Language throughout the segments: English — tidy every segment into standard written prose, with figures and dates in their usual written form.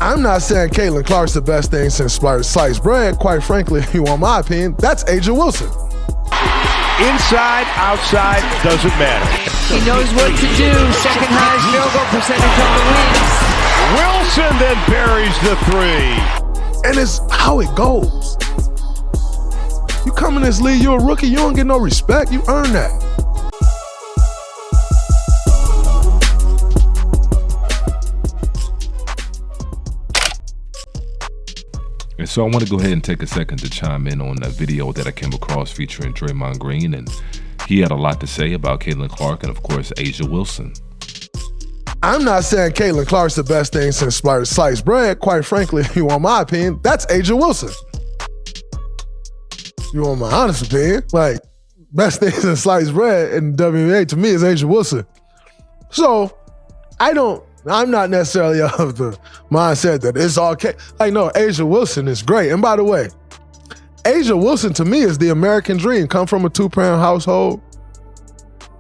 I'm not saying Caitlin Clark's the best thing since sliced bread. Quite frankly, if you want my opinion, that's A'ja Wilson. Inside, outside, doesn't matter. He knows what to do. Second highest field goal percentage on the wings. Wilson then buries the three. And it's how it goes. You come in this league, you're a rookie, you don't get no respect. You earn that. And so I want to go ahead and take a second to chime in on a video that I came across featuring Draymond Green, and he had a lot to say about Caitlin Clark and, of course, A'ja Wilson. I'm not saying Caitlin Clark's the best thing since sliced bread. Quite frankly, if you want my opinion, that's A'ja Wilson. You want my honest opinion? Like, best thing since sliced bread in the WNBA to me is A'ja Wilson. So, I'm not necessarily of the mindset that it's all okay. Like, no, A'ja Wilson is great. And by the way, A'ja Wilson to me is the American dream. Come from a two-parent household,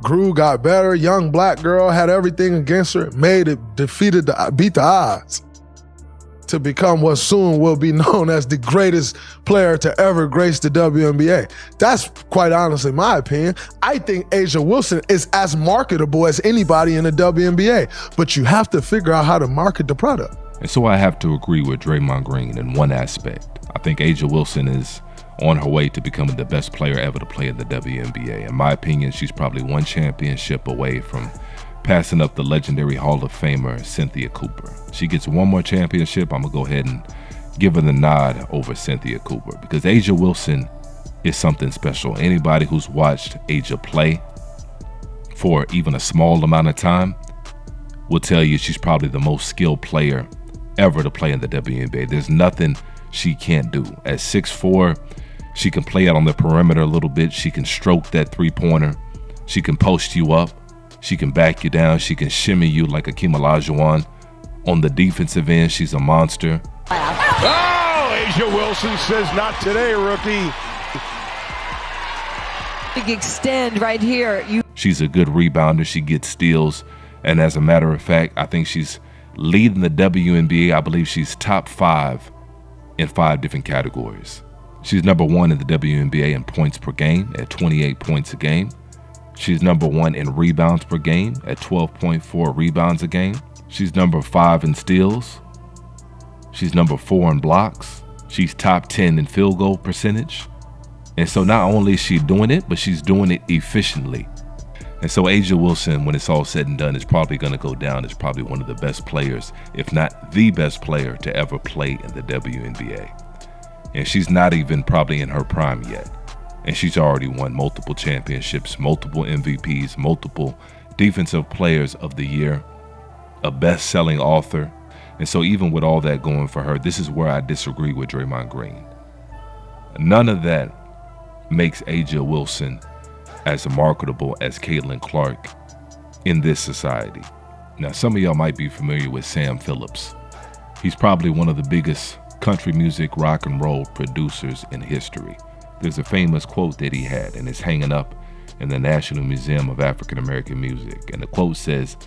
grew, got better, young black girl, had everything against her, beat the odds to become what soon will be known as the greatest player to ever grace the WNBA. That's quite honestly my opinion. I think A'ja Wilson is as marketable as anybody in the WNBA, but you have to figure out how to market the product. And so I have to agree with Draymond Green in one aspect. I think A'ja Wilson is on her way to becoming the best player ever to play in the WNBA. In my opinion, she's probably one championship away from passing up the legendary Hall of Famer Cynthia Cooper. She gets one more championship, I'm gonna go ahead and give her the nod over Cynthia Cooper, because A'ja Wilson is something special. Anybody who's watched A'ja play for even a small amount of time will tell you she's probably the most skilled player ever to play in the WNBA. There's nothing she can't do. At 6'4", she can play out on the perimeter a little bit. She can stroke that three-pointer. She can post you up. She can back you down. She can shimmy you like Akeem Olajuwon. On the defensive end, she's a monster. Oh, A'ja Wilson says not today, rookie. Big extend right here. She's a good rebounder. She gets steals. And as a matter of fact, I think she's leading the WNBA. I believe she's top 5 in 5 different categories. She's number 1 in the WNBA in points per game at 28 points a game. She's number 1 in rebounds per game at 12.4 rebounds a game. She's number 5 in steals. She's number 4 in blocks. She's top 10 in field goal percentage. And so not only is she doing it, but she's doing it efficiently. And so A'ja Wilson, when it's all said and done, is probably going to go down as probably one of the best players, if not the best player to ever play in the WNBA. And she's not even probably in her prime yet. And she's already won multiple championships, multiple MVPs, multiple Defensive Players of the Year, a best-selling author. And so even with all that going for her, this is where I disagree with Draymond Green. None of that makes A'ja Wilson as marketable as Caitlin Clark in this society. Now, some of y'all might be familiar with Sam Phillips. He's probably one of the biggest country music, rock and roll producers in history. There's a famous quote that he had, and it's hanging up in the National Museum of African American Music. And the quote says,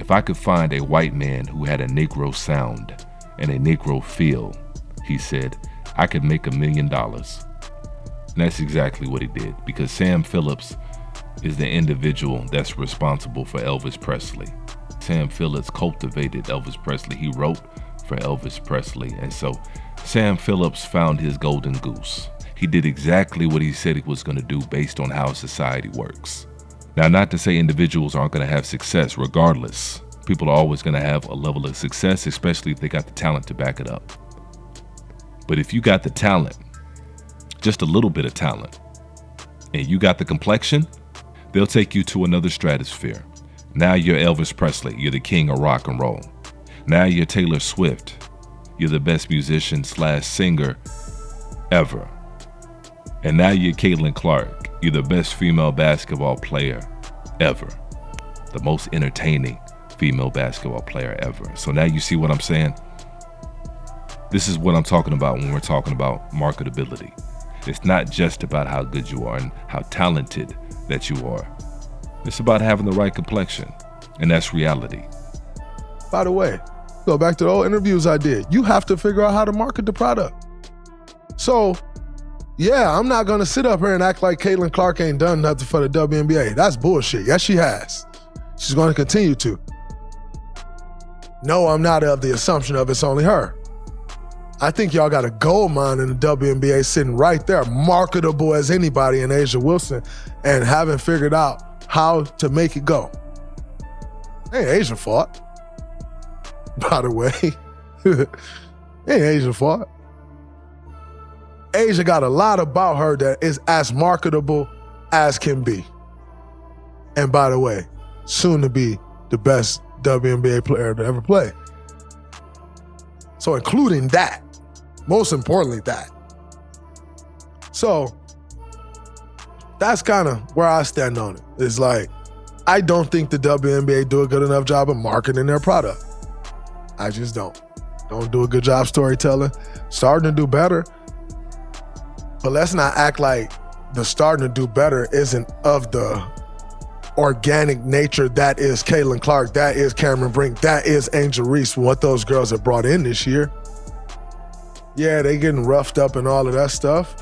"If I could find a white man who had a Negro sound and a Negro feel," he said, "I could make $1 million." And that's exactly what he did, because Sam Phillips is the individual that's responsible for Elvis Presley. Sam Phillips cultivated Elvis Presley. He wrote for Elvis Presley. And so Sam Phillips found his golden goose. He did exactly what he said he was going to do based on how society works. Now, not to say individuals aren't going to have success regardless. People are always going to have a level of success, especially if they got the talent to back it up. But if you got the talent, just a little bit of talent, and you got the complexion, they'll take you to another stratosphere. Now you're Elvis Presley. You're the king of rock and roll. Now you're Taylor Swift. You're the best musician / singer ever. And now you're Caitlin Clark. You're the best female basketball player ever. The most entertaining female basketball player ever. So now you see what I'm saying? This is what I'm talking about when we're talking about marketability. It's not just about how good you are and how talented that you are. It's about having the right complexion, and that's reality. By the way, Go back to the old interviews I did. You have to figure out how to market the product. So, yeah, I'm not going to sit up here and act like Caitlin Clark ain't done nothing for the WNBA. That's bullshit. Yes, she has. She's going to continue to. No, I'm not of the assumption of it's only her. I think y'all got a gold mine in the WNBA sitting right there, marketable as anybody in Asia Wilson, and haven't figured out how to make it go. Ain't Asia fault, by the way. Ain't Asia fault. Asia got a lot about her that is as marketable as can be. And by the way, soon to be the best WNBA player to ever play. So including that, most importantly that. So that's kind of where I stand on it. It's like, I don't think the WNBA do a good enough job of marketing their product. I just don't. Don't do a good job storytelling. Starting to do better. But let's not act like the starting to do better isn't of the organic nature that is Caitlin Clark, that is Cameron Brink, that is Angel Reese, what those girls have brought in this year. Yeah, they getting roughed up and all of that stuff.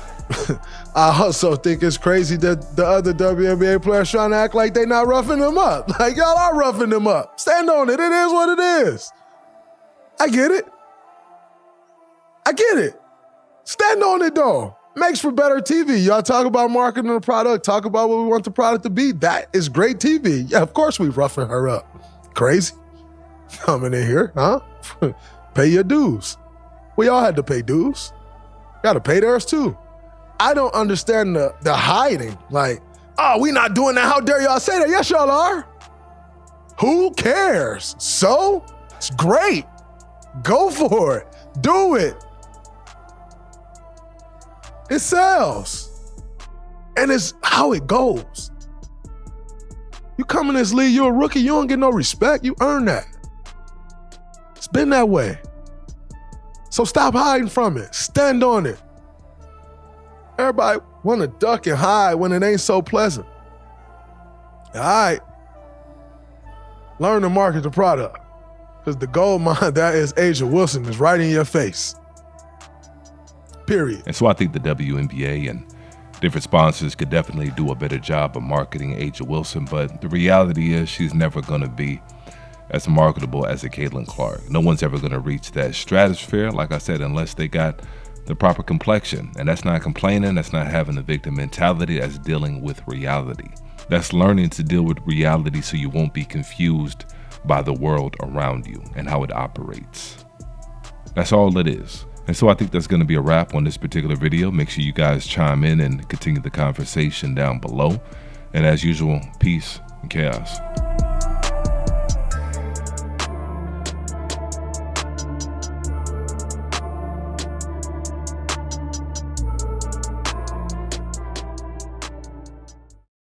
I also think it's crazy that the other WNBA players trying to act like they not roughing them up. Like, y'all are roughing them up. Stand on it. It is what it is. I get it. I get it. Stand on it, though. Makes for better TV. Y'all talk about marketing the product, talk about what we want the product to be. That is great TV. Yeah, of course we roughing her up. Crazy. Coming in here, huh? Pay your dues. We all had to pay dues. Got to pay theirs too. I don't understand the hiding. Like, oh, we not doing that. How dare y'all say that? Yes, y'all are. Who cares? So, it's great. Go for it. Do it. It sells. And it's how it goes. You come in this league, you're a rookie, you don't get no respect. You earn that. It's been that way. So stop hiding from it. Stand on it. Everybody want to duck and hide when it ain't so pleasant. All right. Learn to market the product. Because the gold mine that is Asia Wilson is right in your face. Period. And so I think the WNBA and different sponsors could definitely do a better job of marketing Asia Wilson, but the reality is she's never going to be as marketable as a Caitlin Clark. No one's ever going to reach that stratosphere, like I said, unless they got the proper complexion. And that's not complaining, that's not having a victim mentality, that's dealing with reality. That's learning to deal with reality so you won't be confused by the world around you and how it operates. That's all it is. And so I think that's going to be a wrap on this particular video. Make sure you guys chime in and continue the conversation down below. And as usual, peace and chaos.